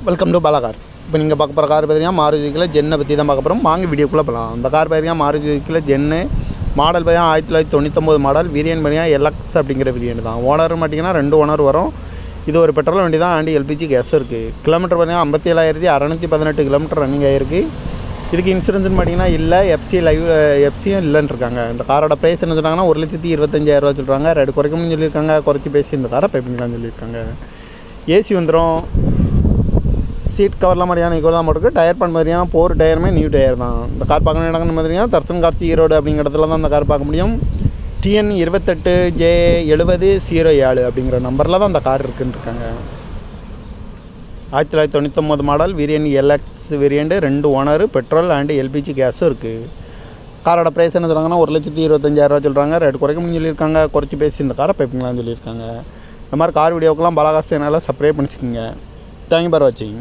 Welcome to Bala cars. இப்போ நீங்கள் பார்க்க போகிற கார் பார்த்தீங்கன்னா மாருதியில் ஜென்னை பற்றி தான் பார்க்க போகிறோம். வாங்க வீடியோக்குள்ளே போகலாம். அந்த கார் பார்த்தீங்கன்னா மாருதியில் ஜென்னு மாடல் பார்த்தீங்கன்னா 1999 மாடல். வேரியன்ட் பார்த்தீங்கன்னா எல்எக்ஸ் அப்படிங்கிற வேரியன்ட் தான். ஓனர் பார்த்தீங்கன்னா 2 ஓனர் வரும். இது ஒரு பெட்ரோல் வண்டி தான். அண்ட் எல்பிஜி கேஸ் இருக்குது. கிலோமீட்டர் பார்த்தீங்கன்னா 57,618 கிலோமீட்டர் ரன்னிங் ஆகிருக்கு. இதுக்கு இன்சூரன்ஸ்னு பார்த்தீங்கன்னா இல்லை, எஃப்சியும் இல்லைன்னு இருக்காங்க. இந்த காரோட ப்ரைஸ் என்ன சொல்கிறாங்கன்னா 1,25,000 சொல்கிறாங்க. ரேட் குறைக்கணும்னு சொல்லியிருக்காங்க. குறைச்சி பேசி இந்த காரை பை பண்ணிக்கலாம்னு சொல்லியிருக்காங்க. ஏசி வந்துடும். சீட் கவர்லாம் மாதிரியான ஈக்குவல் தான் போட்டுருக்கு. டயர் பண்ண மாதிரியான 4 டயருமே நியூ டயர் தான். இந்த கார் பார்க்கணும் இடங்கன்னு பார்த்தீங்கன்னா தர்சன் கார்த்தி ஈரோடு அப்படிங்கிற இடத்துல தான் இந்த கார் பார்க்க முடியும். TN 28J7007 அப்படிங்கிற நம்பரில் தான் அந்த கார் இருக்குன்னு இருக்காங்க. 1999 model. Variant LX variant. 2 owner. Petrol and LPG கேஸும் இருக்குது. காரோட ப்ரைஸ் என்ன சொல்கிறாங்கன்னா 1,25,000 சொல்கிறாங்க. ரேட் குறைக்கணும்னு சொல்லியிருக்காங்க. குறைச்சி பேசி இந்த காரை பைப்பிங்களான்னு சொல்லியிருக்காங்க. இந்த மாதிரி கார் வீடியோக்கெல்லாம் பாலா கார்ஸ் சேனலில் சப்ஸ்கிரைப் பண்ணிச்சுக்கோங்க. தேங்க்யூ ஃபார் வாட்சிங்.